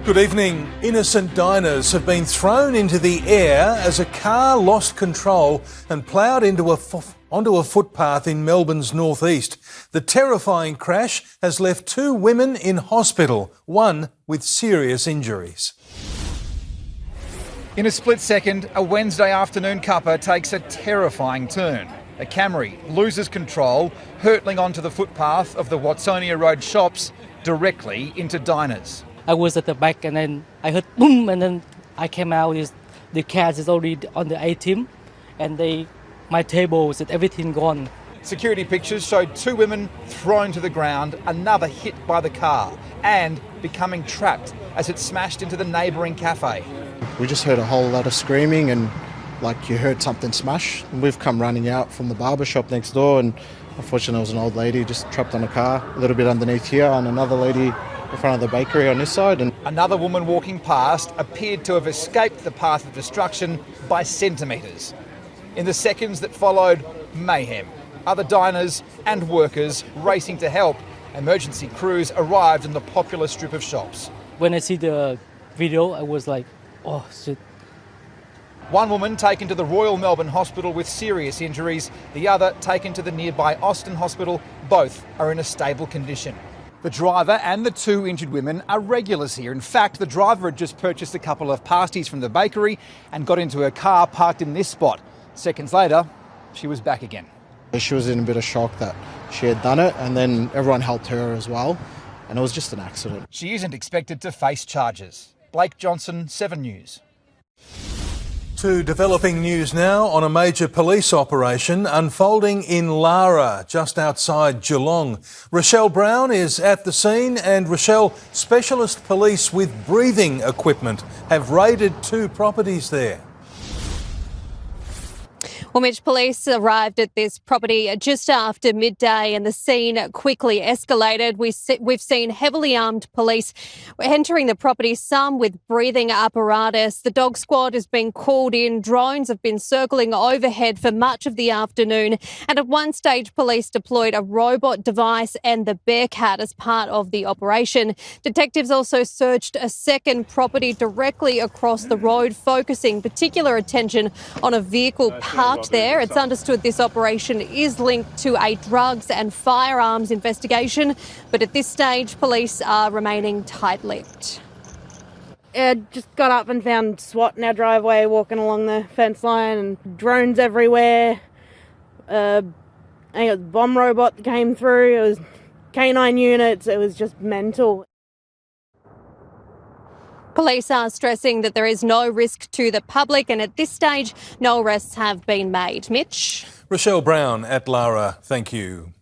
Good evening. Innocent diners have been thrown into the air as a car lost control and ploughed onto a footpath in Melbourne's northeast. The terrifying crash has left 2 women in hospital, one with serious injuries. In a split second, a Wednesday afternoon cuppa takes a terrifying turn. A Camry loses control, hurtling onto the footpath of the Watsonia Road shops directly into diners. I was at the back and then I heard boom, and then I came out. The cats is already on the ATM and my tables and everything gone. Security pictures showed 2 women thrown to the ground, another hit by the car and becoming trapped as it smashed into the neighbouring cafe. We just heard a whole lot of screaming and like you heard something smash. And we've come running out from the barber shop next door, and unfortunately there was an old lady just trapped on a car a little bit underneath here, and another lady in front of the bakery on this side. And another woman walking past appeared to have escaped the path of destruction by centimetres. In the seconds that followed, mayhem. Other diners and workers racing to help. Emergency crews arrived in the popular strip of shops. When I see the video, I was like, oh shit. One woman taken to the Royal Melbourne Hospital with serious injuries, the other taken to the nearby Austin Hospital. Both are in a stable condition. The driver and the 2 injured women are regulars here. In fact, the driver had just purchased a couple of pasties from the bakery and got into her car parked in this spot. Seconds later, she was back again. she was in a bit of shock that she had done it, and then everyone helped her as well, and it was just an accident. She isn't expected to face charges. Blake Johnson, 7 News. To developing news now on a major police operation unfolding in Lara, just outside Geelong. Rochelle Brown is at the scene, and Rochelle, specialist police with breathing equipment have raided 2 properties there. Well, Mitch, police arrived at this property just after midday and the scene quickly escalated. We've seen heavily armed police entering the property, some with breathing apparatus. The dog squad has been called in. Drones have been circling overhead for much of the afternoon. And at one stage, police deployed a robot device and the Bearcat as part of the operation. Detectives also searched a second property directly across the road, focusing particular attention on a vehicle parked there. It's understood this operation is linked to a drugs and firearms investigation, but at this stage, police are remaining tight-lipped. Just got up and found SWAT in our driveway walking along the fence line, and drones everywhere. I think it was a bomb robot that came through. It was canine units. It was just mental. Police are stressing that there is no risk to the public, and at this stage, no arrests have been made. Mitch? Rochelle Brown at Lara, thank you.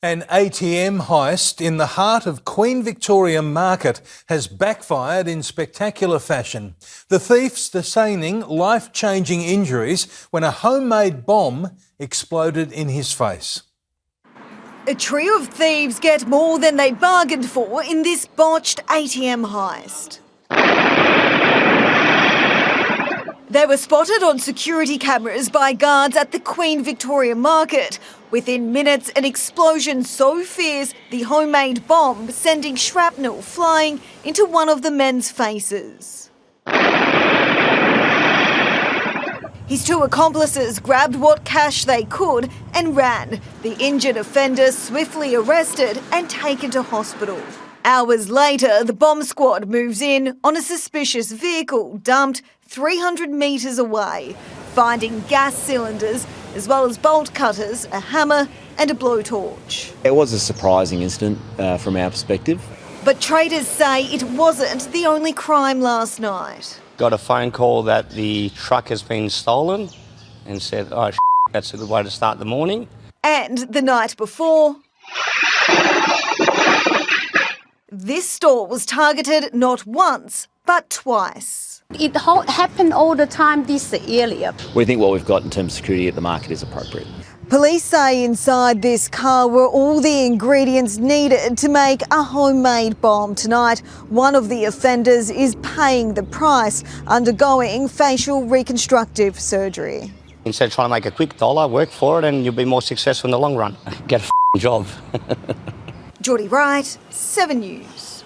An ATM heist in the heart of Queen Victoria Market has backfired in spectacular fashion. The thief sustaining life-changing injuries when a homemade bomb exploded in his face. A trio of thieves get more than they bargained for in this botched ATM heist. They were spotted on security cameras by guards at the Queen Victoria Market. Within minutes, an explosion so fierce, the homemade bomb sending shrapnel flying into one of the men's faces. His 2 accomplices grabbed what cash they could and ran. The injured offender swiftly arrested and taken to hospital. Hours later, the bomb squad moves in on a suspicious vehicle dumped 300 metres away, finding gas cylinders as well as bolt cutters, a hammer and a blowtorch. It was a surprising incident from our perspective. But traders say it wasn't the only crime last night. Got a phone call that the truck has been stolen and said, oh, that's a good way to start the morning. And the night before, this store was targeted not once, but twice. It happened all the time this area. We think what we've got in terms of security at the market is appropriate. Police say inside this car were all the ingredients needed to make a homemade bomb. Tonight, one of the offenders is paying the price, undergoing facial reconstructive surgery. Instead of trying to make a quick dollar, work for it and you'll be more successful in the long run. Get a job. Geordie Wright, 7 News.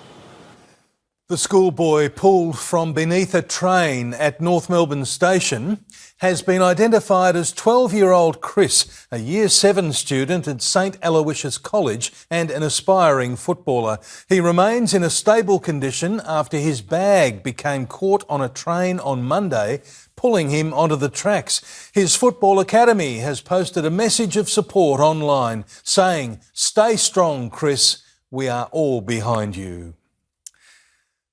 The schoolboy pulled from beneath a train at North Melbourne Station has been identified as 12-year-old Chris, a Year 7 student at St Aloysius College and an aspiring footballer. He remains in a stable condition after his bag became caught on a train on Monday, pulling him onto the tracks. His football academy has posted a message of support online saying, "Stay strong, Chris. We are all behind you."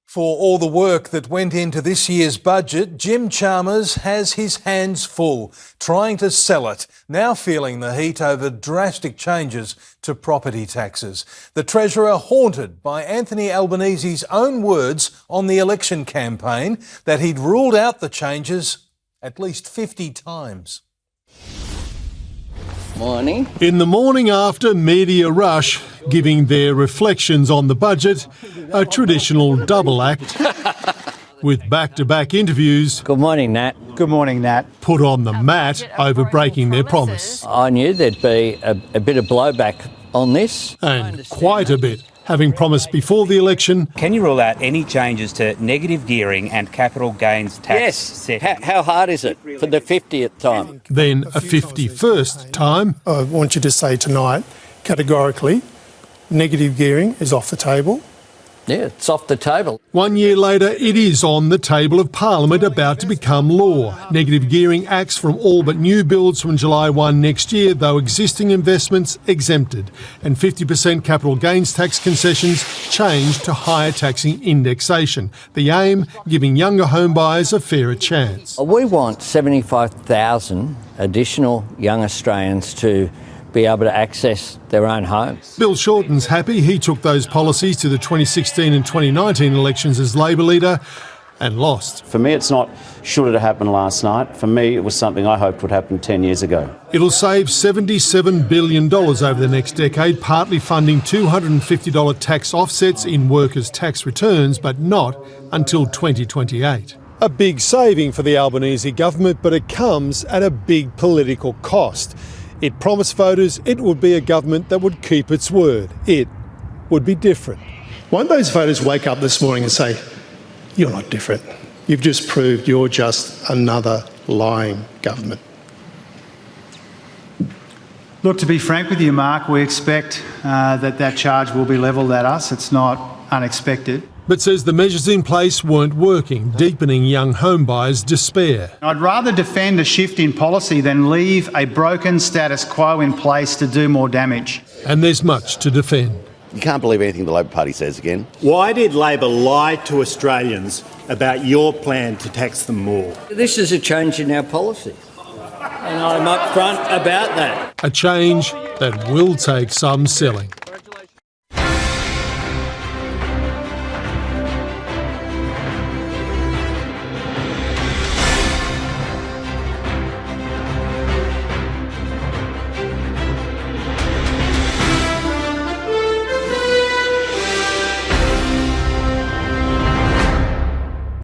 For all the work that went into this year's budget, Jim Chalmers has his hands full, trying to sell it, now feeling the heat over drastic changes to property taxes. The Treasurer haunted by Anthony Albanese's own words on the election campaign that he'd ruled out the changes at least 50 times. Morning. In the morning after media rush, giving their reflections on the budget, a traditional double act with back-to-back interviews. Good morning, Nat. Good morning, Nat. Put on the mat over breaking their promise. I knew there'd be a bit of blowback on this. And quite a bit, having promised before the election. Can you rule out any changes to negative gearing and capital gains tax? Yes. Setting? How hard is it for the 50th time? Then a 51st time. I want you to say tonight, categorically, negative gearing is off the table. Yeah, it's off the table. 1 year later, it is on the table of Parliament, about to become law. Negative gearing acts from all but new builds from July 1 next year, though existing investments exempted. And 50% capital gains tax concessions changed to higher taxing indexation. The aim, giving younger home buyers a fairer chance. We want 75,000 additional young Australians to be able to access their own homes. Bill Shorten's happy he took those policies to the 2016 and 2019 elections as Labor leader and lost. For me, it's not should it have happened last night. For me, it was something I hoped would happen 10 years ago. It'll save $77 billion over the next decade, partly funding $250 tax offsets in workers' tax returns, but not until 2028. A big saving for the Albanese government, but it comes at a big political cost. It promised voters it would be a government that would keep its word. It would be different. Won't those voters wake up this morning and say, you're not different. You've just proved you're just another lying government. Look, to be frank with you, Mark, we expect that charge will be levelled at us. It's not unexpected. But says the measures in place weren't working, deepening young homebuyers' despair. I'd rather defend a shift in policy than leave a broken status quo in place to do more damage. And there's much to defend. You can't believe anything the Labor Party says again. Why did Labor lie to Australians about your plan to tax them more? This is a change in our policy, and I'm upfront about that. A change that will take some selling.